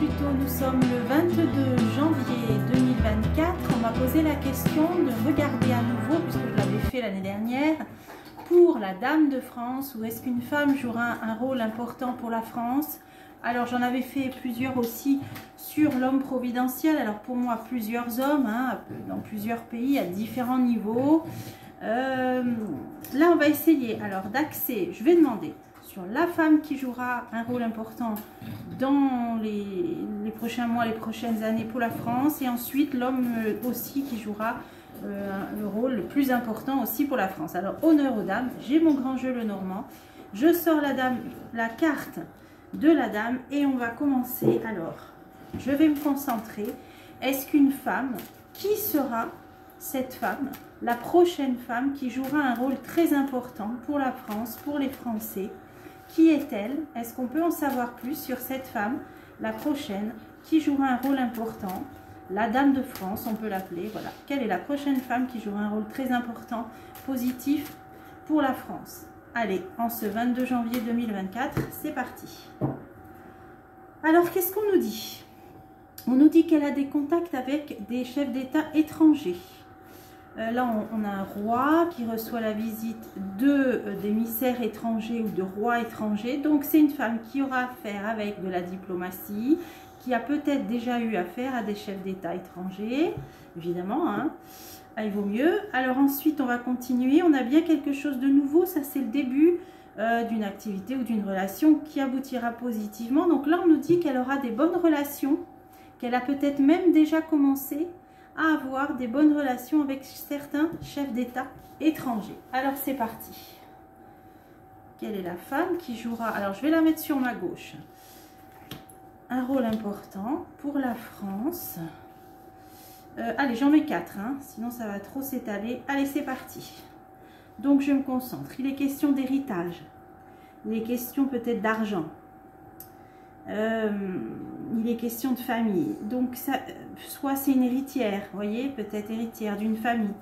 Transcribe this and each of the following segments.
plutôt, nous sommes le 22 janvier 2024. On m'a posé la question de regarder à nouveau, puisque je l'avais fait l'année dernière, pour la Dame de France, où est-ce qu'une femme jouera un rôle important pour la France. Alors j'en avais fait plusieurs aussi sur l'homme providentiel. Alors pour moi, plusieurs hommes, hein, dans plusieurs pays, à différents niveaux. Là, on va essayer alors d'axer, je vais demander sur la femme qui jouera un rôle important dans les prochains mois, les prochaines années pour la France, et ensuite l'homme aussi qui jouera le rôle le plus important aussi pour la France. Alors honneur aux dames, j'ai mon grand jeu le Normand, je sors la carte de la dame et on va commencer. Alors je vais me concentrer. Est-ce qu'une femme, qui sera cette femme, la prochaine femme qui jouera un rôle très important pour la France, pour les Français? Qui est-elle? Est-ce qu'on peut en savoir plus sur cette femme, la prochaine, qui jouera un rôle important? La Dame de France, on peut l'appeler, voilà. Quelle est la prochaine femme qui jouera un rôle très important, positif pour la France? Allez, en ce 22 janvier 2024, c'est parti. Alors, qu'est-ce qu'on nous dit? On nous dit qu'elle a des contacts avec des chefs d'État étrangers. Là, on a un roi qui reçoit la visite d'émissaires étrangers ou de rois étrangers. Donc, c'est une femme qui aura affaire avec de la diplomatie, qui a peut-être déjà eu affaire à des chefs d'État étrangers, évidemment, hein. Ah, il vaut mieux. Alors ensuite, on va continuer. On a bien quelque chose de nouveau. Ça, c'est le début d'une activité ou d'une relation qui aboutira positivement. Donc là, on nous dit qu'elle aura des bonnes relations, qu'elle a peut-être même déjà commencé à avoir des bonnes relations avec certains chefs d'État étrangers. Alors c'est parti. Quelle est la femme qui jouera? Alors je vais la mettre sur ma gauche. Un rôle important pour la France. Allez, j'en mets 4, hein, sinon ça va trop s'étaler. Allez, c'est parti. Donc je me concentre. Il est question d'héritage. Il est question peut-être d'argent. Il est question de famille, donc ça, soit c'est une héritière, vous voyez, peut-être héritière d'une famille.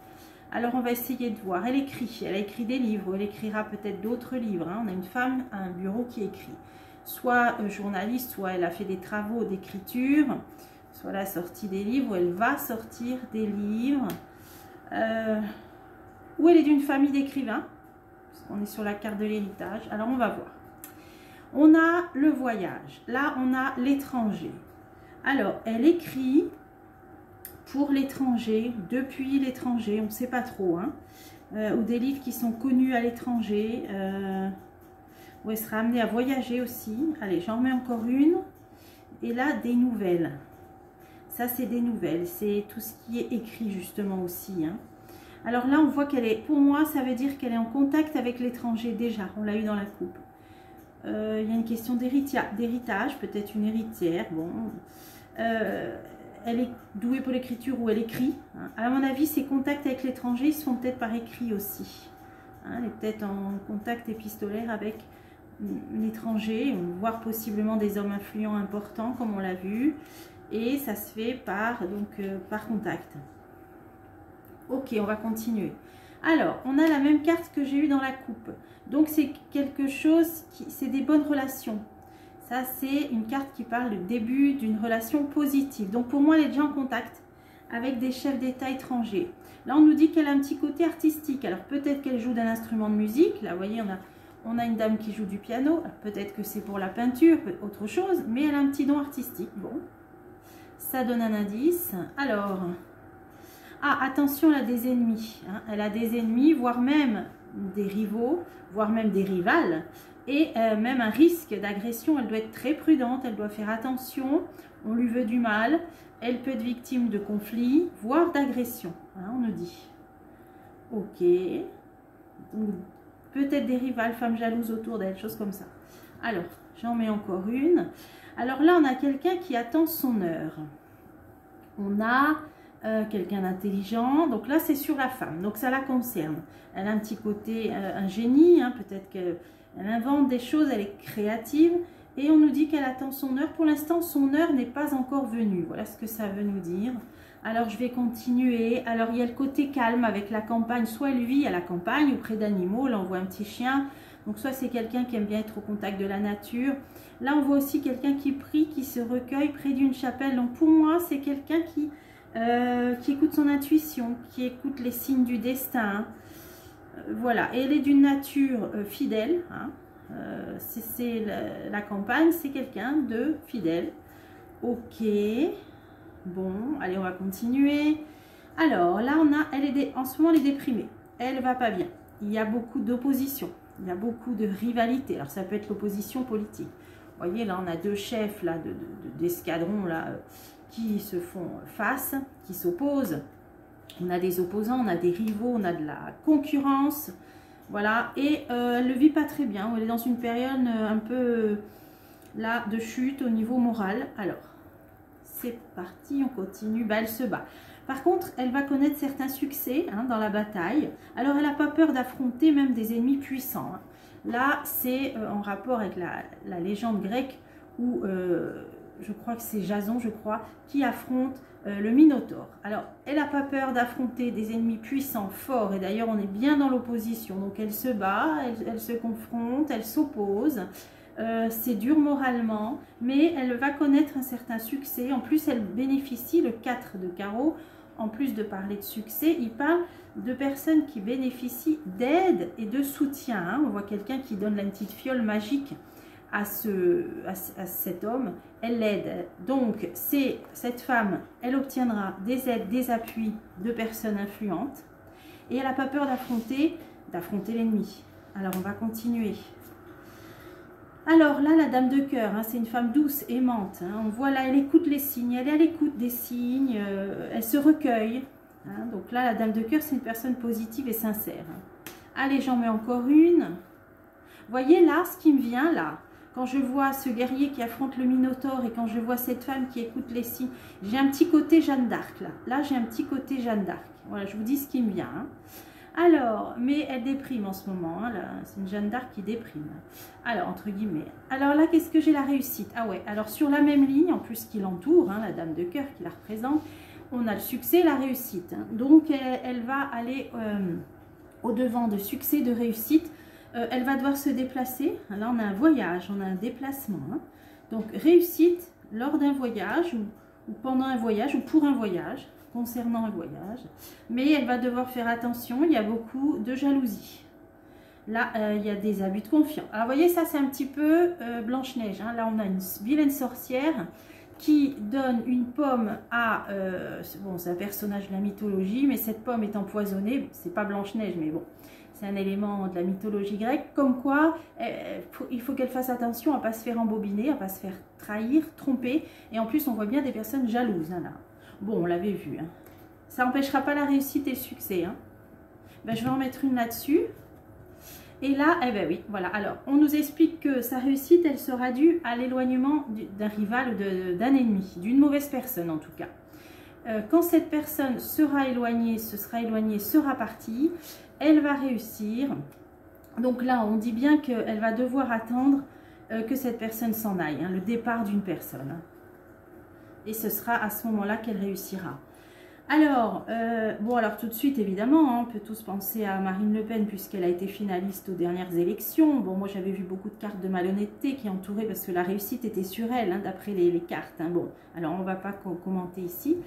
Alors on va essayer de voir. Elle écrit, elle a écrit des livres, elle écrira peut-être d'autres livres, hein. On a une femme à un bureau qui écrit, soit journaliste, soit elle a fait des travaux d'écriture, soit elle a sorti des livres, ou elle va sortir des livres, ou elle est d'une famille d'écrivains, parce qu'on est sur la carte de l'héritage. Alors on va voir. On a le voyage, là on a l'étranger. Alors elle écrit pour l'étranger, depuis l'étranger, on ne sait pas trop, hein, ou des livres qui sont connus à l'étranger, où elle sera amenée à voyager aussi. Allez, j'en mets encore une. Et là, des nouvelles. Ça, c'est des nouvelles, c'est tout ce qui est écrit justement aussi, hein. Alors là, on voit qu'elle est, pour moi, ça veut dire qu'elle est en contact avec l'étranger déjà, on l'a eu dans la coupe. Il y a une question d'héritage, peut-être une héritière. Bon, elle est douée pour l'écriture ou elle écrit, hein. À mon avis, ses contacts avec l'étranger, ils se font peut-être par écrit aussi, hein. Elle est peut-être en contact épistolaire avec l'étranger, voire possiblement des hommes influents importants, comme on l'a vu. Et ça se fait par contact. Ok, on va continuer. Alors, on a la même carte que j'ai eue dans la coupe. Donc, c'est quelque chose c'est des bonnes relations. Ça, c'est une carte qui parle du début d'une relation positive. Donc, pour moi, elle est déjà en contact avec des chefs d'État étrangers. Là, on nous dit qu'elle a un petit côté artistique. Alors, peut-être qu'elle joue d'un instrument de musique. Là, vous voyez, on a une dame qui joue du piano. Peut-être que c'est pour la peinture, autre chose. Mais elle a un petit don artistique. Bon, ça donne un indice. Alors... ah, attention, elle a des ennemis, hein. Elle a des ennemis, voire même des rivaux, voire même des rivales, et même un risque d'agression. Elle doit être très prudente, elle doit faire attention, on lui veut du mal, elle peut être victime de conflits, voire d'agression, hein, on nous dit. Ok, donc peut-être des rivales, femmes jalouses autour d'elle, choses comme ça. Alors, j'en mets encore une. Alors là, on a quelqu'un qui attend son heure. On a... quelqu'un d'intelligent, donc là c'est sur la femme, donc ça la concerne. Elle a un petit côté, un génie, hein, peut-être qu'elle invente des choses, elle est créative, et on nous dit qu'elle attend son heure. Pour l'instant, son heure n'est pas encore venue, voilà ce que ça veut nous dire. Alors, je vais continuer. Alors, il y a le côté calme avec la campagne. Soit elle vit à la campagne ou près d'animaux. Là, on voit un petit chien. Donc, soit c'est quelqu'un qui aime bien être au contact de la nature. Là, on voit aussi quelqu'un qui prie, qui se recueille près d'une chapelle. Donc, pour moi, c'est quelqu'un qui écoute son intuition, qui écoute les signes du destin. Voilà. Et elle est d'une nature fidèle. Hein. C'est la campagne, c'est quelqu'un de fidèle. Ok. Bon, allez, on va continuer. Alors, là, en ce moment, elle est déprimée. Elle va pas bien. Il y a beaucoup d'opposition. Il y a beaucoup de rivalité. Alors, ça peut être l'opposition politique. Vous voyez, là, on a deux chefs là, d'escadron là, qui se font face, qui s'opposent. On a des opposants, on a des rivaux, on a de la concurrence. Voilà. Et elle ne vit pas très bien. Elle est dans une période un peu là, de chute au niveau moral. Alors, c'est parti, on continue. Bah, elle se bat. Par contre, elle va connaître certains succès hein, dans la bataille. Alors, elle n'a pas peur d'affronter même des ennemis puissants. Hein. Là, c'est en rapport avec la légende grecque où je crois que c'est Jason, je crois, qui affronte le Minotaure. Alors, elle n'a pas peur d'affronter des ennemis puissants, forts. Et d'ailleurs, on est bien dans l'opposition. Donc, elle se bat, elle se confronte, elle s'oppose. C'est dur moralement, mais elle va connaître un certain succès. En plus, elle bénéficie, le 4 de carreau, en plus de parler de succès, il parle de personnes qui bénéficient d'aide et de soutien. Hein. On voit quelqu'un qui donne la petite fiole magique à cet homme, elle l'aide. Donc, cette femme, elle obtiendra des aides, des appuis de personnes influentes et elle n'a pas peur d'affronter l'ennemi. Alors, on va continuer. Alors là, la dame de cœur, hein, c'est une femme douce, aimante. Hein, on voit là, elle écoute les signes, elle est à l'écoute des signes, elle se recueille. Hein, donc là, la dame de cœur, c'est une personne positive et sincère. Hein. Allez, j'en mets encore une. Voyez là, ce qui me vient là, quand je vois ce guerrier qui affronte le Minotaure et quand je vois cette femme qui écoute les signes, j'ai un petit côté Jeanne d'Arc là. Là, j'ai un petit côté Jeanne d'Arc. Voilà, je vous dis ce qui me vient. Hein. Alors, mais elle déprime en ce moment, hein, c'est une Jeanne d'Arc qui déprime. Alors, entre guillemets. Alors là, qu'est-ce que j'ai la réussite? Ah ouais, alors sur la même ligne, en plus qui l'entoure, hein, la dame de cœur qui la représente, on a le succès et la réussite. Hein. Donc, elle va aller au-devant de succès, de réussite. Elle va devoir se déplacer. Là, on a un voyage, on a un déplacement. Hein. Donc, réussite lors d'un voyage ou pendant un voyage ou pour un voyage. Concernant un voyage, mais elle va devoir faire attention, il y a beaucoup de jalousie. Là, il y a des abus de confiance. Alors, vous voyez, ça, c'est un petit peu Blanche-Neige. Hein. Là, on a une vilaine sorcière qui donne une pomme à... bon, c'est un personnage de la mythologie, mais cette pomme est empoisonnée. Bon, c'est pas Blanche-Neige, mais bon, c'est un élément de la mythologie grecque. Comme quoi, il faut qu'elle fasse attention à ne pas se faire embobiner, à ne pas se faire trahir, tromper. Et en plus, on voit bien des personnes jalouses, hein, là. Bon, on l'avait vu. Hein. Ça n'empêchera pas la réussite et le succès. Hein. Ben, je vais en mettre une là-dessus. Et là, eh ben oui, voilà. Alors, on nous explique que sa réussite, elle sera due à l'éloignement d'un rival ou d'un ennemi, d'une mauvaise personne en tout cas. Quand cette personne sera éloignée, sera partie, elle va réussir. Donc là, on dit bien qu'elle va devoir attendre que cette personne s'en aille, hein, le départ d'une personne. Hein. Et ce sera à ce moment-là qu'elle réussira. Alors, bon, alors tout de suite, évidemment, hein, on peut tous penser à Marine Le Pen puisqu'elle a été finaliste aux dernières élections. Bon, moi, j'avais vu beaucoup de cartes de malhonnêteté qui entouraient parce que la réussite était sur elle, hein, d'après les cartes. Hein. Bon, alors on ne va pas commenter ici.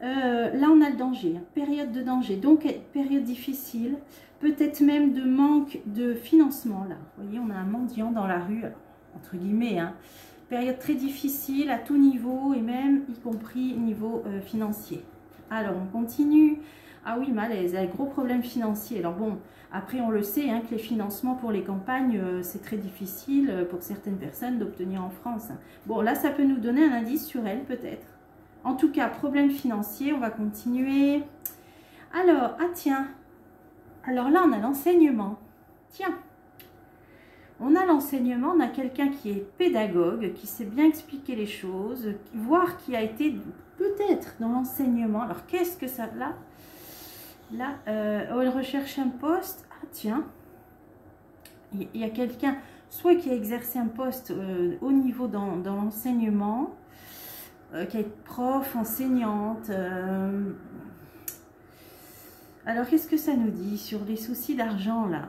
Là, on a le danger, hein, période de danger. Donc, période difficile, peut-être même de manque de financement, là. Vous voyez, on a un mendiant dans la rue, alors, entre guillemets, hein. Période très difficile à tout niveau et même y compris niveau financier. Alors on continue. Ah oui, malaise, elle a gros problème financier. Alors bon, après on le sait, hein, que les financements pour les campagnes, c'est très difficile pour certaines personnes d'obtenir en France. Bon, là ça peut nous donner un indice sur elle peut-être. En tout cas, problème financier, on va continuer. Alors, ah tiens, alors là on a l'enseignement. Tiens. On a l'enseignement, on a quelqu'un qui est pédagogue, qui sait bien expliquer les choses, voire qui a été peut-être dans l'enseignement. Alors, qu'est-ce que ça... Là, elle recherche un poste. Ah, tiens, il y a quelqu'un, soit qui a exercé un poste haut niveau dans l'enseignement, qui est prof, enseignante. Alors, qu'est-ce que ça nous dit sur les soucis d'argent, là?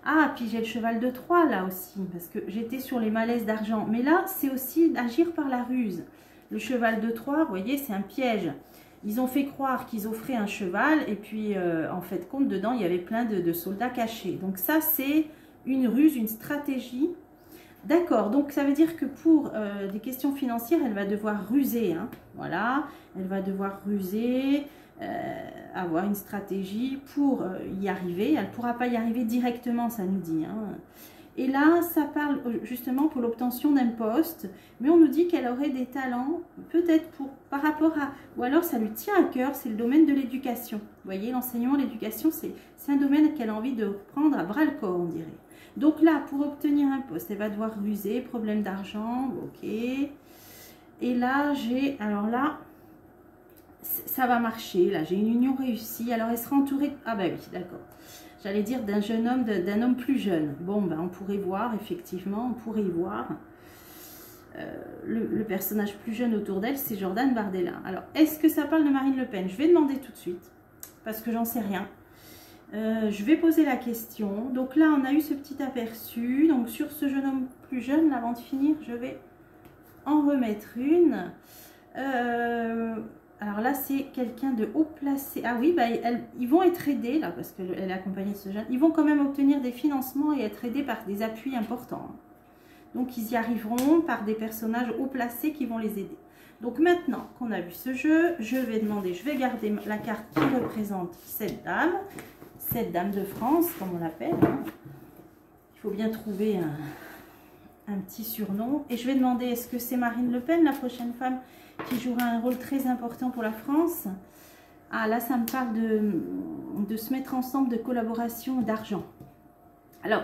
Ah, puis j'ai le cheval de Troie, là aussi, parce que j'étais sur les malaises d'argent. Mais là, c'est aussi d'agir par la ruse. Le cheval de Troie, vous voyez, c'est un piège. Ils ont fait croire qu'ils offraient un cheval, et puis, en fait, compte dedans, il y avait plein de soldats cachés. Donc ça, c'est une ruse, une stratégie. D'accord, donc ça veut dire que pour des questions financières, elle va devoir ruser. Hein, voilà, elle va devoir ruser, avoir une stratégie pour y arriver. Elle ne pourra pas y arriver directement, ça nous dit. Hein. Et là, ça parle justement pour l'obtention d'un poste, mais on nous dit qu'elle aurait des talents, peut-être par rapport à... Ou alors ça lui tient à cœur, c'est le domaine de l'éducation. Vous voyez, l'enseignement, l'éducation, c'est un domaine qu'elle a envie de prendre à bras le corps, on dirait. Donc là, pour obtenir un poste, elle va devoir ruser, problème d'argent, ok. Et là, j'ai... Alors là, ça va marcher, là, j'ai une union réussie. Alors, elle sera entourée... Ah bah oui, d'accord. J'allais dire d'un jeune homme, d'un homme plus jeune. Bon, ben, on pourrait voir, effectivement, on pourrait y voir. Le personnage plus jeune autour d'elle, c'est Jordan Bardella. Alors, est-ce que ça parle de Marine Le Pen? Je vais demander tout de suite, parce que j'en sais rien. Je vais poser la question. Donc là, on a eu ce petit aperçu. Donc, sur ce jeune homme plus jeune, là, avant de finir, je vais en remettre une. Alors là, c'est quelqu'un de haut placé. Ah oui, bah, ils vont être aidés, là, parce qu'elle est accompagnée de ce jeune. Ils vont quand même obtenir des financements et être aidés par des appuis importants. Donc, ils y arriveront par des personnages haut placés qui vont les aider. Donc, maintenant qu'on a vu ce jeu, je vais demander, je vais garder la carte qui représente cette dame de France, comme on l'appelle. Il faut bien trouver un petit surnom. Et je vais demander, est-ce que c'est Marine Le Pen, la prochaine femme qui jouera un rôle très important pour la France? Ah, là, ça me parle de se mettre ensemble, de collaboration, d'argent. Alors,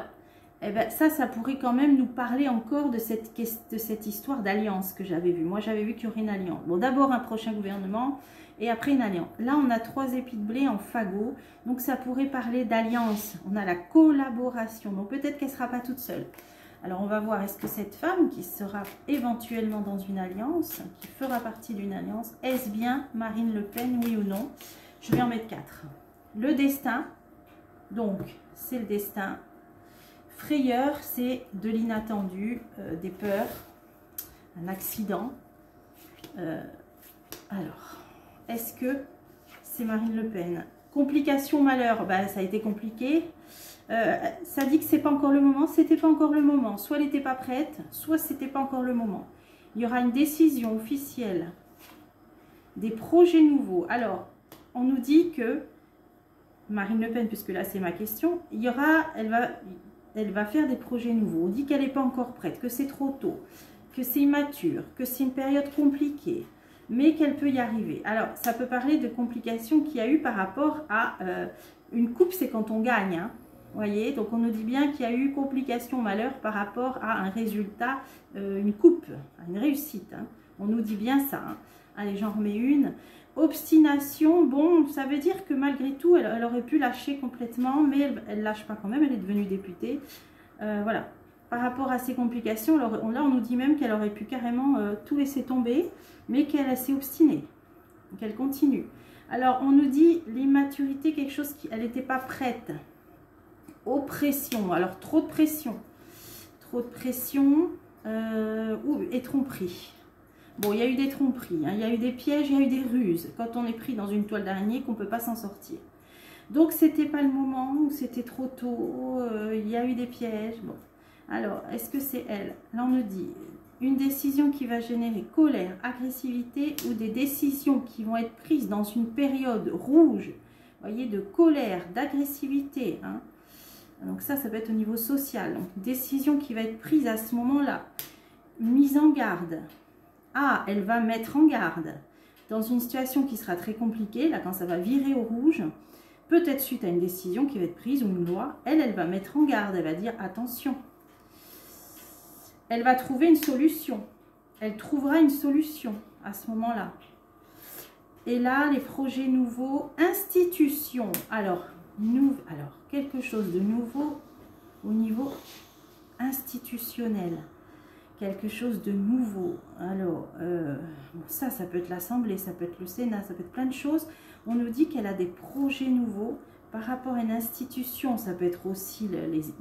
eh ben, ça pourrait quand même nous parler encore de cette histoire d'alliance que j'avais vue. Moi, j'avais vu qu'il y aurait une alliance. Bon, d'abord un prochain gouvernement et après une alliance. Là, on a 3 épis de blé en fagot. Donc, ça pourrait parler d'alliance. On a la collaboration. Donc, peut-être qu'elle ne sera pas toute seule. Alors, on va voir, est-ce que cette femme qui sera éventuellement dans une alliance, qui fera partie d'une alliance, est-ce bien Marine Le Pen, oui ou non? Je vais en mettre 4. Le destin, donc, c'est le destin. Frayeur, c'est de l'inattendu, des peurs, un accident. Alors, est-ce que c'est Marine Le Pen? Complication, malheur, bah, ça a été compliqué. Ça dit que c'est pas encore le moment, c'était pas encore le moment. Soit elle n'était pas prête, soit c'était pas encore le moment. Il y aura une décision officielle, des projets nouveaux. Alors, on nous dit que Marine Le Pen, puisque là c'est ma question, elle va faire des projets nouveaux. On dit qu'elle n'est pas encore prête, que c'est trop tôt, que c'est immature, que c'est une période compliquée, mais qu'elle peut y arriver. Alors, ça peut parler de complications qu'il y a eu par rapport à une coupe, c'est quand on gagne, hein. Vous voyez, donc on nous dit bien qu'il y a eu complication, malheur par rapport à un résultat, une coupe, une réussite. Hein. On nous dit bien ça. Hein. Allez, j'en remets une. Obstination, bon, ça veut dire que malgré tout, elle aurait pu lâcher complètement, mais elle ne lâche pas quand même, elle est devenue députée. Voilà. Par rapport à ces complications, là on nous dit même qu'elle aurait pu carrément tout laisser tomber, mais qu'elle s'est obstinée, qu'elle continue. Alors, on nous dit l'immaturité, quelque chose elle n'était pas prête. Oppression, alors trop de pression et tromperie. Bon, il y a eu des tromperies, hein, il y a eu des pièges, il y a eu des ruses quand on est pris dans une toile d'araignée qu'on ne peut pas s'en sortir. Donc c'était pas le moment, ou c'était trop tôt, il y a eu des pièges. Bon, alors est-ce que c'est elle? Là on nous dit une décision qui va générer colère, agressivité, ou des décisions qui vont être prises dans une période rouge, vous voyez, de colère, d'agressivité, hein. Donc ça peut être au niveau social. Donc, décision qui va être prise à ce moment-là. Mise en garde. Ah, elle va mettre en garde. Dans une situation qui sera très compliquée, là quand ça va virer au rouge, peut-être suite à une décision qui va être prise ou une loi, elle va mettre en garde. Elle va dire attention. Elle va trouver une solution. Elle trouvera une solution à ce moment-là. Et là, les projets nouveaux, institutions. Alors, quelque chose de nouveau au niveau institutionnel. quelque chose de nouveau. Alors, ça peut être l'Assemblée, ça peut être le Sénat, ça peut être plein de choses. On nous dit qu'elle a des projets nouveaux par rapport à une institution. Ça peut être aussi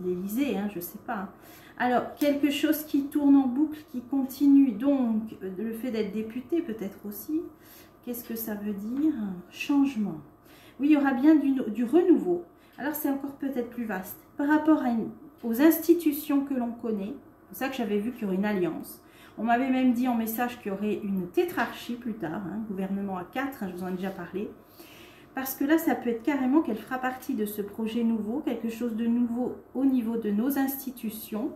l'Élysée, hein, je ne sais pas. Hein. Alors, quelque chose qui tourne en boucle, qui continue. Donc, le fait d'être député peut-être aussi. Qu'est-ce que ça veut dire? Changement. Oui, il y aura bien du renouveau. Alors, c'est encore peut-être plus vaste. Par rapport aux institutions que l'on connaît, c'est pour ça que j'avais vu qu'il y aurait une alliance. On m'avait même dit en message qu'il y aurait une tétrarchie plus tard, hein, gouvernement à 4, hein, je vous en ai déjà parlé. Parce que là, ça peut être carrément qu'elle fera partie de ce projet nouveau, quelque chose de nouveau au niveau de nos institutions,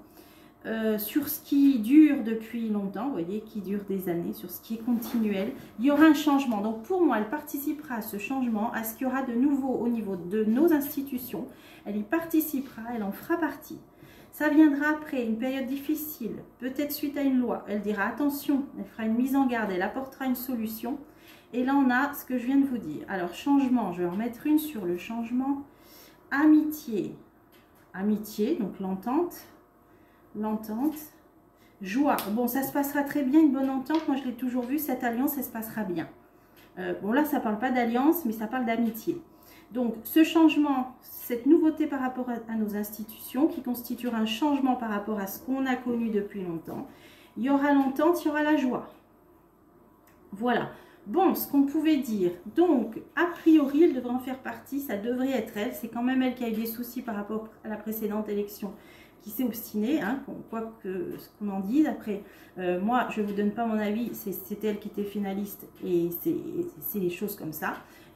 sur ce qui dure depuis longtemps, vous voyez, qui dure des années, sur ce qui est continuel. Il y aura un changement. Donc pour moi, elle participera à ce changement, à ce qu'il y aura de nouveau au niveau de nos institutions. Elle y participera, elle en fera partie. Ça viendra après une période difficile, peut-être suite à une loi. Elle dira attention, elle fera une mise en garde, elle apportera une solution. Et là, on a ce que je viens de vous dire. Alors, changement, je vais en mettre une sur le changement. Amitié. Amitié, donc l'entente. L'entente. Joie. Bon, ça se passera très bien, une bonne entente. Moi, je l'ai toujours vu, cette alliance, elle se passera bien. Bon, là, ça ne parle pas d'alliance, mais ça parle d'amitié. Donc, ce changement, cette nouveauté par rapport à nos institutions, qui constituera un changement par rapport à ce qu'on a connu depuis longtemps. Il y aura l'entente, il y aura la joie. Voilà. Bon, ce qu'on pouvait dire, donc, a priori, elle devrait en faire partie, ça devrait être elle, c'est quand même elle qui a eu des soucis par rapport à la précédente élection, qui s'est obstinée, hein, quoi que ce qu'on en dise. Après, moi, je ne vous donne pas mon avis, c'est elle qui était finaliste, et c'est les choses comme ça.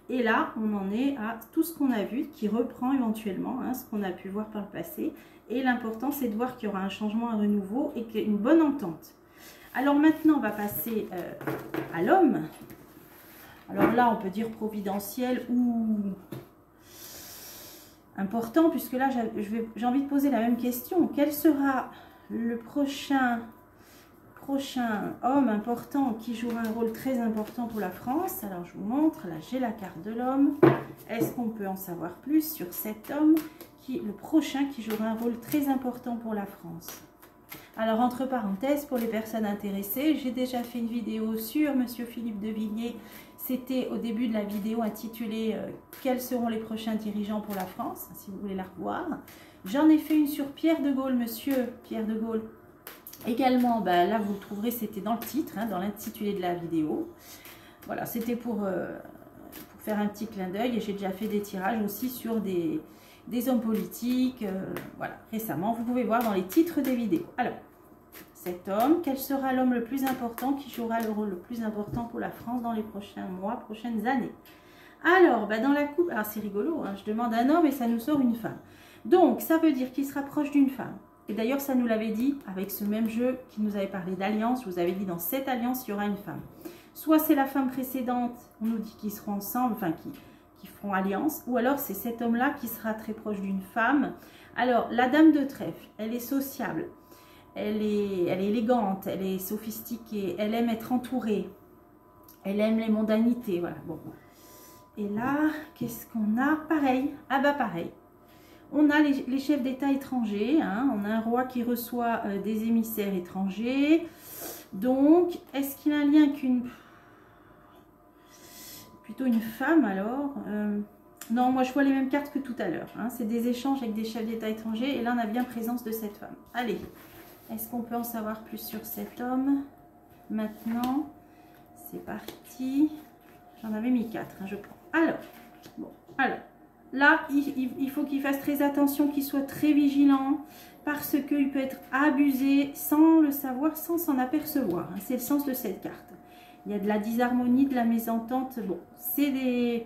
Et là, on en est à tout ce qu'on a vu, qui reprend éventuellement, hein, ce qu'on a pu voir par le passé, et l'important, c'est de voir qu'il y aura un changement, un renouveau, et qu'il y a une bonne entente. Alors maintenant, on va passer à l'homme. Alors là, on peut dire providentiel ou important, puisque là, j'ai envie de poser la même question. Quel sera le prochain homme important qui jouera un rôle très important pour la France? Alors, je vous montre. Là, j'ai la carte de l'homme. Est-ce qu'on peut en savoir plus sur cet homme, le prochain qui jouera un rôle très important pour la France? Alors, entre parenthèses, pour les personnes intéressées, j'ai déjà fait une vidéo sur Monsieur Philippe de Villiers. C'était au début de la vidéo intitulée « Quels seront les prochains dirigeants pour la France ?» si vous voulez la revoir. J'en ai fait une sur Pierre de Gaulle, Monsieur Pierre de Gaulle. Également, ben, là vous le trouverez, c'était dans le titre, hein, dans l'intitulé de la vidéo. Voilà, c'était pour faire un petit clin d'œil. Et j'ai déjà fait des tirages aussi sur des hommes politiques, voilà, récemment. Vous pouvez voir dans les titres des vidéos. Alors, cet homme, quel sera l'homme le plus important qui jouera le rôle le plus important pour la France dans les prochains mois, prochaines années? Alors, bah dans la coupe, alors c'est rigolo, hein, je demande un homme et ça nous sort une femme. Donc, ça veut dire qu'il se rapproche d'une femme. Et d'ailleurs, ça nous l'avait dit avec ce même jeu qui nous avait parlé d'alliance. Je vous avais dit dans cette alliance, il y aura une femme. Soit c'est la femme précédente, on nous dit qu'ils seront ensemble, enfin qui feront alliance. Ou alors c'est cet homme-là qui sera très proche d'une femme. Alors, la dame de trèfle, elle est sociable. Elle est élégante, elle est sophistiquée, elle aime être entourée, elle aime les mondanités, voilà, bon. Et là, qu'est-ce qu'on a? Pareil, ah bah pareil. On a les chefs d'État étrangers, hein, on a un roi qui reçoit des émissaires étrangers. Donc, est-ce qu'il a un lien avec plutôt une femme alors? Non, moi je vois les mêmes cartes que tout à l'heure, hein, c'est des échanges avec des chefs d'État étrangers et là on a bien présence de cette femme. Allez. Est-ce qu'on peut en savoir plus sur cet homme? Maintenant, c'est parti. J'en avais mis 4, hein, je prends. Alors, bon, alors, là, il faut qu'il fasse très attention, qu'il soit très vigilant, parce qu'il peut être abusé sans le savoir, sans s'en apercevoir. Hein, c'est le sens de cette carte. Il y a de la disharmonie, de la mésentente. Bon, c'est des...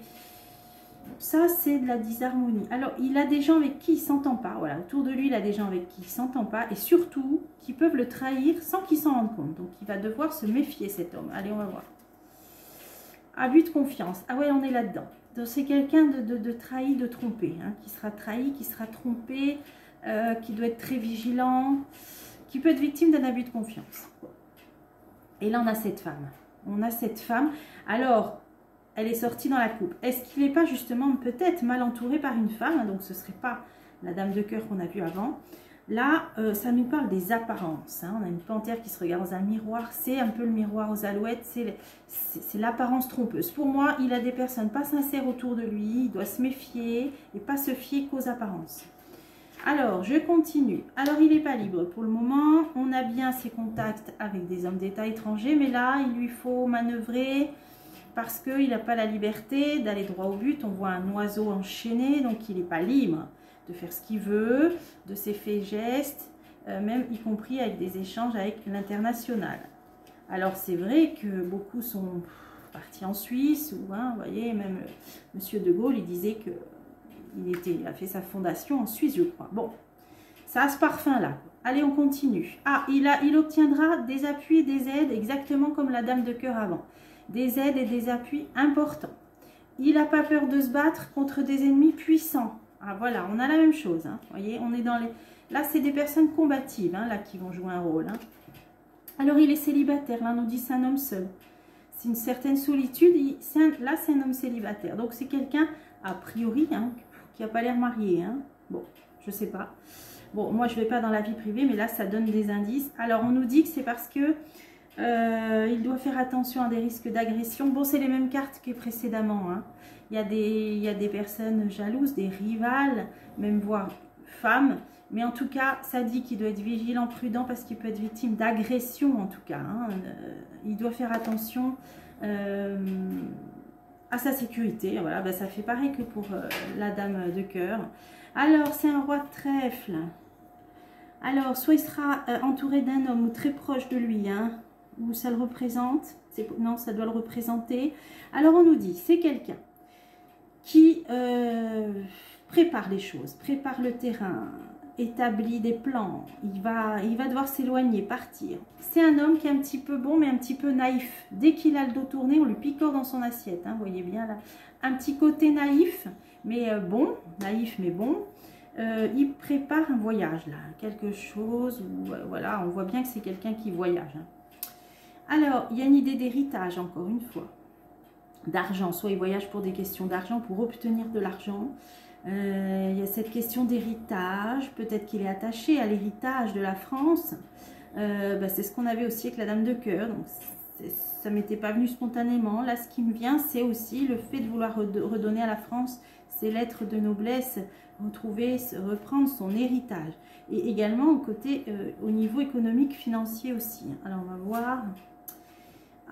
Ça, c'est de la disharmonie. Alors, il a des gens avec qui il ne s'entend pas. Voilà, autour de lui, il a des gens avec qui il ne s'entend pas. Et surtout, qui peuvent le trahir sans qu'il s'en rende compte. Donc, il va devoir se méfier, cet homme. Allez, on va voir. Abus de confiance. Ah ouais, on est là-dedans. Donc, c'est quelqu'un de trahi, de trompé. Hein, qui sera trahi, qui sera trompé, qui doit être très vigilant, qui peut être victime d'un abus de confiance. Et là, on a cette femme. On a cette femme. Alors... elle est sortie dans la coupe. Est-ce qu'il n'est pas justement peut-être mal entouré par une femme? Donc ce ne serait pas la dame de cœur qu'on a vue avant. Là, ça nous parle des apparences. Hein. On a une panthère qui se regarde dans un miroir. C'est un peu le miroir aux alouettes. C'est l'apparence trompeuse. Pour moi, il a des personnes pas sincères autour de lui. Il doit se méfier et pas se fier qu'aux apparences. Alors, je continue. Alors, il n'est pas libre pour le moment. On a bien ses contacts avec des hommes d'État étrangers. Mais là, il lui faut manœuvrer parce qu'il n'a pas la liberté d'aller droit au but. On voit un oiseau enchaîné, donc il n'est pas libre de faire ce qu'il veut, de ses faits et gestes, même y compris avec des échanges avec l'international. Alors c'est vrai que beaucoup sont partis en Suisse, ou hein, vous voyez, même Monsieur de Gaulle, il disait qu'il a fait sa fondation en Suisse, je crois. Bon, ça a ce parfum-là. Allez, on continue. Ah, il obtiendra des appuis et des aides, exactement comme la dame de cœur avant. Des aides et des appuis importants. Il n'a pas peur de se battre contre des ennemis puissants. Ah voilà, on a la même chose. Hein. Vous voyez, on est dans les... Là, c'est des personnes combatives, hein, là, qui vont jouer un rôle. Hein. Alors, il est célibataire. Là, on nous dit c'est un homme seul. C'est une certaine solitude. Là, c'est un homme célibataire. Donc, c'est quelqu'un, a priori, hein, qui n'a pas l'air marié. Hein. Bon, je ne sais pas. Bon, moi, je ne vais pas dans la vie privée, mais là, ça donne des indices. Alors, on nous dit que c'est parce que il doit faire attention à des risques d'agression. Bon, c'est les mêmes cartes que précédemment. Hein. Il y a des personnes jalouses, des rivales, même voire femmes. Mais en tout cas, ça dit qu'il doit être vigilant, prudent, parce qu'il peut être victime d'agression, en tout cas. Hein. Il doit faire attention à sa sécurité. Voilà, ben, ça fait pareil que pour la dame de cœur. Alors, c'est un roi de trèfle. Alors, soit il sera entouré d'un homme ou très proche de lui, hein, où ça le représente. Non, ça doit le représenter. Alors, on nous dit, c'est quelqu'un qui prépare les choses, prépare le terrain, établit des plans. Il va devoir s'éloigner, partir. C'est un homme qui est un petit peu bon, mais un petit peu naïf. Dès qu'il a le dos tourné, on lui picore dans son assiette. Hein, vous voyez bien là, un petit côté naïf, mais bon, naïf mais bon. Il prépare un voyage là, quelque chose où voilà, on voit bien que c'est quelqu'un qui voyage. Hein. Alors, il y a une idée d'héritage, encore une fois. D'argent, soit il voyage pour des questions d'argent, pour obtenir de l'argent. Il y a cette question d'héritage, peut-être qu'il est attaché à l'héritage de la France. C'est ce qu'on avait aussi avec la dame de cœur, donc ça ne m'était pas venu spontanément. Là, ce qui me vient, c'est aussi le fait de vouloir redonner à la France ses lettres de noblesse, reprendre son héritage. Et également au niveau économique, financier aussi. Alors, on va voir...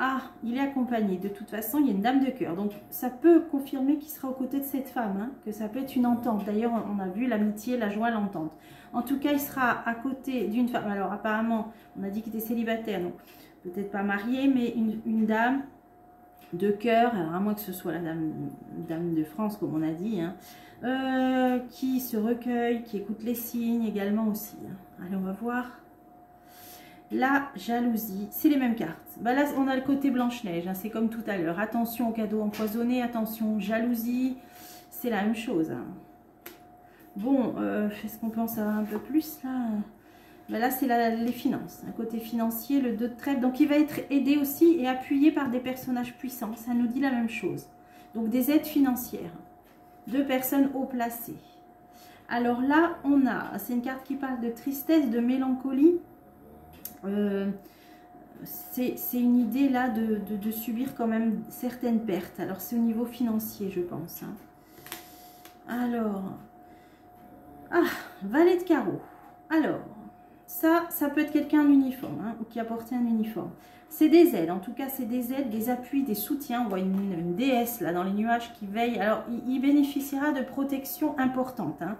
Ah, il est accompagné. De toute façon, il y a une dame de cœur. Donc, ça peut confirmer qu'il sera aux côtés de cette femme, hein, que ça peut être une entente. D'ailleurs, on a vu l'amitié, la joie, l'entente. En tout cas, il sera à côté d'une femme. Alors, apparemment, on a dit qu'il était célibataire, donc peut-être pas marié, mais une dame de cœur, alors à moins que ce soit la dame de France, comme on a dit, hein, qui se recueille, qui écoute les signes également aussi. Hein. Allez, on va voir. La jalousie, c'est les mêmes cartes. Bah là, on a le côté Blanche-Neige, hein, c'est comme tout à l'heure. Attention aux cadeaux empoisonnés, attention jalousie, c'est la même chose. Hein. Bon, est-ce qu'on peut en savoir un peu plus là? Bah là, c'est les finances, un côté financier, le 2 de trèfle. Donc, il va être aidé aussi et appuyé par des personnages puissants. Ça nous dit la même chose. Donc, des aides financières de personnes haut placées. Alors là, c'est une carte qui parle de tristesse, de mélancolie. C'est une idée là de subir quand même certaines pertes. Alors c'est au niveau financier, je pense. Hein. Alors, valet de carreau. Alors, ça peut être quelqu'un en uniforme, hein, ou qui a porté un uniforme. C'est des aides, en tout cas c'est des aides, des appuis, des soutiens. On voit une déesse là dans les nuages qui veille. Alors, il bénéficiera de protections importantes, hein,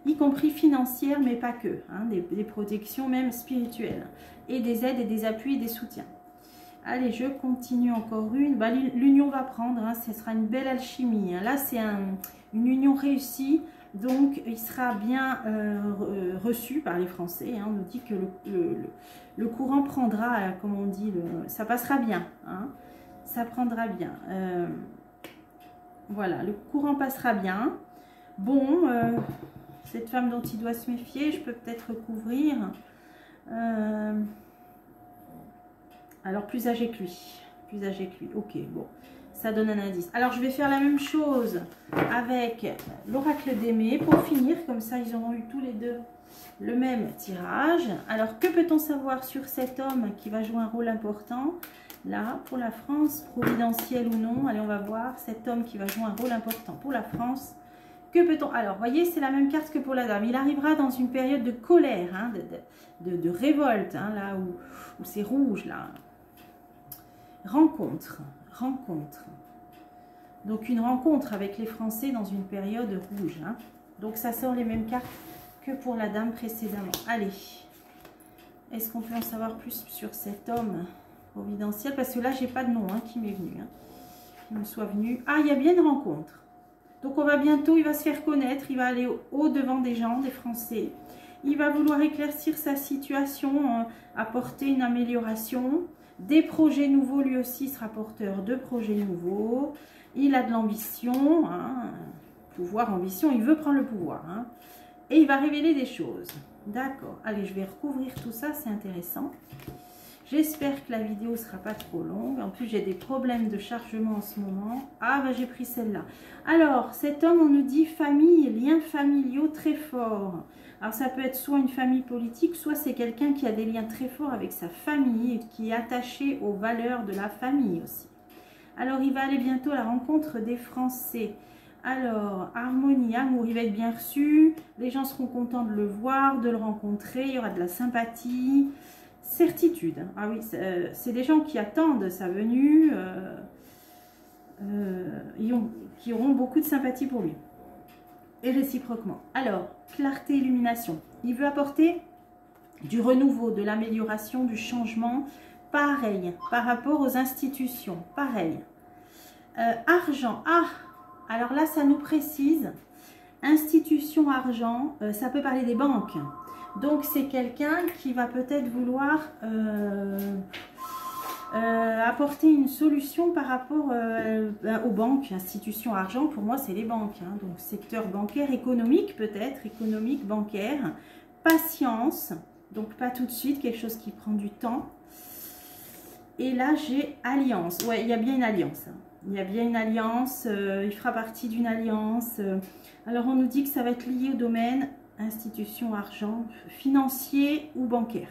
y compris financières, mais pas que, hein, des protections même spirituelles, et des aides et des appuis et des soutiens. Allez, je continue encore une. Bah, l'union va prendre, hein, ce sera une belle alchimie. Hein. Là, c'est une union réussie, donc il sera bien reçu par les Français. Hein. On nous dit que le courant prendra, comme on dit, ça passera bien. Hein. Ça prendra bien. Voilà, le courant passera bien. Bon... cette femme dont il doit se méfier, je peux peut-être recouvrir. Alors, plus âgé que lui. Plus âgé que lui. Ok, bon. Ça donne un indice. Alors, je vais faire la même chose avec l'oracle d'Aimé pour finir. Comme ça, ils auront eu tous les deux le même tirage. Alors, que peut-on savoir sur cet homme qui va jouer un rôle important là, pour la France, providentiel ou non? Allez, on va voir cet homme qui va jouer un rôle important pour la France. Que peut-on... Alors, vous voyez, c'est la même carte que pour la dame. Il arrivera dans une période de colère, hein, de révolte, hein, là où c'est rouge, là. Rencontre. Donc, une rencontre avec les Français dans une période rouge. Hein. Donc, ça sort les mêmes cartes que pour la dame précédemment. Allez. Est-ce qu'on peut en savoir plus sur cet homme providentiel? Parce que là, j'ai pas de nom hein, qui m'est venu. Hein, qui me soit venu. Ah, il y a bien une rencontre. Donc, on va bientôt, il va se faire connaître. Il va aller au devant des gens, des Français. Il va vouloir éclaircir sa situation, apporter une amélioration. Des projets nouveaux, lui aussi sera porteur de projets nouveaux. Il a de l'ambition, hein, pouvoir, ambition, il veut prendre le pouvoir. Hein, et il va révéler des choses. D'accord, allez, je vais recouvrir tout ça, c'est intéressant. J'espère que la vidéo ne sera pas trop longue. En plus, j'ai des problèmes de chargement en ce moment. Ah, bah j'ai pris celle-là. Alors, cet homme, on nous dit famille, liens familiaux très forts. Alors, ça peut être soit une famille politique, soit c'est quelqu'un qui a des liens très forts avec sa famille et qui est attaché aux valeurs de la famille aussi. Alors, il va aller bientôt à la rencontre des Français. Alors, harmonie, amour, il va être bien reçu. Les gens seront contents de le voir, de le rencontrer. Il y aura de la sympathie. Certitude. Ah oui, c'est des gens qui attendent sa venue. Qui auront beaucoup de sympathie pour lui. Et réciproquement. Alors, clarté, illumination. Il veut apporter du renouveau, de l'amélioration, du changement. Pareil, par rapport aux institutions. Pareil. Argent. Ah, alors là, ça nous précise. Institution, argent, ça peut parler des banques. Donc, c'est quelqu'un qui va peut-être vouloir apporter une solution par rapport aux banques, institutions, argent. Pour moi, c'est les banques. Hein. Donc, secteur bancaire, économique peut-être, économique, bancaire. Patience, donc pas tout de suite, quelque chose qui prend du temps. Et là, j'ai alliance. Ouais, il y a bien une alliance. Il y a bien une alliance. Il fera partie d'une alliance. Alors, on nous dit que ça va être lié au domaine institution, argent, financier ou bancaire.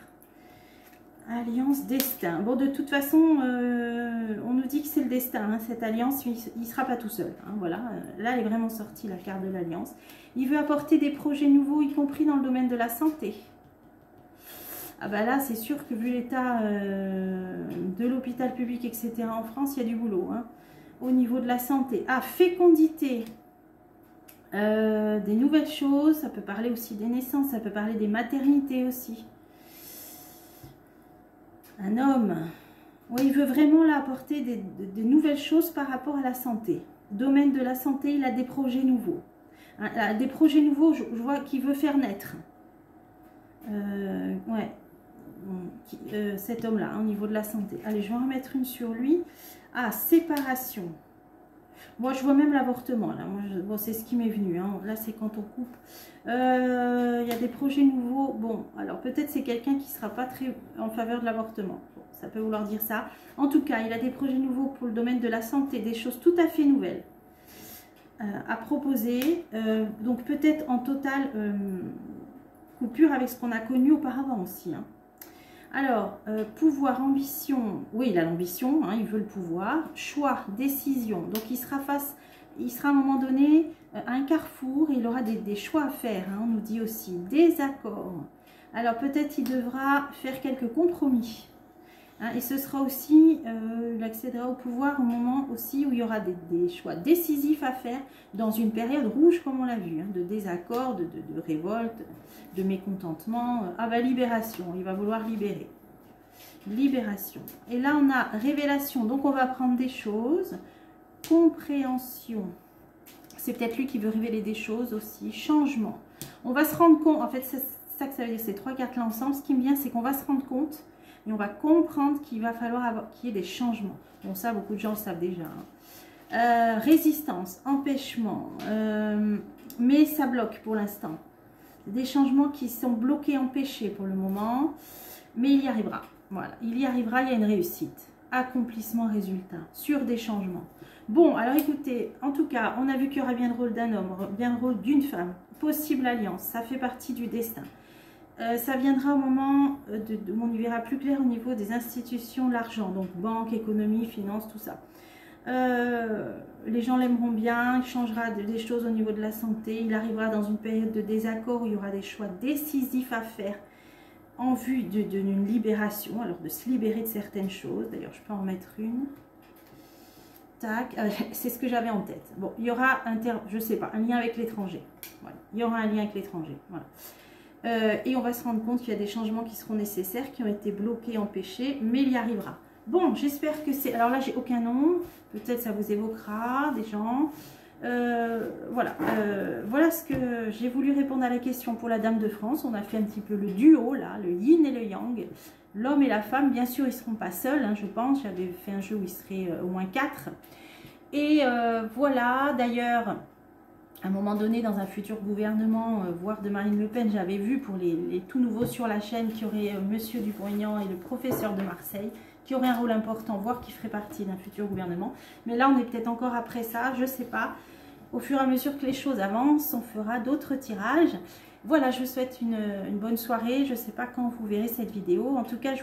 Alliance, destin. Bon, de toute façon, on nous dit que c'est le destin. Hein, cette alliance, il ne sera pas tout seul. Hein, voilà. Là, elle est vraiment sortie, la carte de l'alliance. Il veut apporter des projets nouveaux, y compris dans le domaine de la santé. Ah bah là, c'est sûr que vu l'état de l'hôpital public, etc. en France, il y a du boulot. Hein, au niveau de la santé. Ah, fécondité. Des nouvelles choses. Ça peut parler aussi des naissances. Ça peut parler des maternités aussi. Un homme. Oui, il veut vraiment là apporter des nouvelles choses par rapport à la santé. Domaine de la santé, il a des projets nouveaux. Hein, des projets nouveaux, je vois qu'il veut faire naître. Ouais. Cet homme-là, hein, au niveau de la santé. Allez, je vais en remettre une sur lui. Ah, séparation. Moi, je vois même l'avortement. Là, bon, c'est ce qui m'est venu. Hein. Là, c'est quand on coupe. Il y a des projets nouveaux. Bon, alors peut-être c'est quelqu'un qui ne sera pas très en faveur de l'avortement. Bon, ça peut vouloir dire ça. En tout cas, il a des projets nouveaux pour le domaine de la santé, des choses tout à fait nouvelles à proposer. Donc peut-être en totale coupure avec ce qu'on a connu auparavant aussi. Hein. Alors, pouvoir, ambition, oui, il a l'ambition, hein, il veut le pouvoir, choix, décision, donc il sera à un moment donné à un carrefour, il aura des choix à faire, hein, on nous dit aussi, des accords. Alors peut-être il devra faire quelques compromis, hein, et ce sera aussi, il accédera au pouvoir au moment aussi où il y aura des choix décisifs à faire dans une période rouge comme on l'a vu, hein, de désaccord, de révolte, de mécontentement. Ah bah libération, il va vouloir libérer. Libération. Et là on a révélation, donc on va prendre des choses. Compréhension, c'est peut-être lui qui veut révéler des choses aussi. Changement, on va se rendre compte, en fait c'est ça que ça veut dire, ces trois cartes là ensemble, ce qui me vient c'est qu'on va se rendre compte et on va comprendre qu'il va falloir qu'il y ait des changements. Bon ça beaucoup de gens le savent déjà. Hein. Résistance, empêchement, mais ça bloque pour l'instant. Des changements qui sont bloqués, empêchés pour le moment, mais il y arrivera. Voilà, il y arrivera, il y a une réussite. accomplissement, résultat, sur des changements. Bon, alors écoutez, en tout cas, on a vu qu'il y aura bien le rôle d'un homme, bien le rôle d'une femme, possible alliance, ça fait partie du destin. Ça viendra au moment où on y verra plus clair au niveau des institutions, l'argent, donc banque, économie, finance, tout ça. Les gens l'aimeront bien, il changera des choses au niveau de la santé, il arrivera dans une période de désaccord où il y aura des choix décisifs à faire en vue d'une libération, alors de se libérer de certaines choses. D'ailleurs, je peux en mettre une. Tac, c'est ce que j'avais en tête. Bon, il y aura, je sais pas, un lien avec l'étranger. Voilà. Il y aura un lien avec l'étranger. Voilà. Et on va se rendre compte qu'il y a des changements qui seront nécessaires, qui ont été bloqués, empêchés, mais il y arrivera. Bon, j'espère que c'est... Alors là, j'ai aucun nom. Peut-être ça vous évoquera des gens. Voilà. Voilà ce que j'ai voulu répondre à la question pour la Dame de France. On a fait un petit peu le duo, là, le yin et le yang. L'homme et la femme, bien sûr, ils ne seront pas seuls, hein, je pense. J'avais fait un jeu où ils seraient au moins 4. Et voilà, d'ailleurs... À un moment donné, dans un futur gouvernement, voire de Marine Le Pen, j'avais vu pour les tout nouveaux sur la chaîne qu'il y aurait Monsieur Dupont-Aignan et le professeur de Marseille, qui auraient un rôle important, voire qui ferait partie d'un futur gouvernement. Mais là, on est peut-être encore après ça, je ne sais pas. Au fur et à mesure que les choses avancent, on fera d'autres tirages. Voilà, je vous souhaite une bonne soirée. Je ne sais pas quand vous verrez cette vidéo. En tout cas,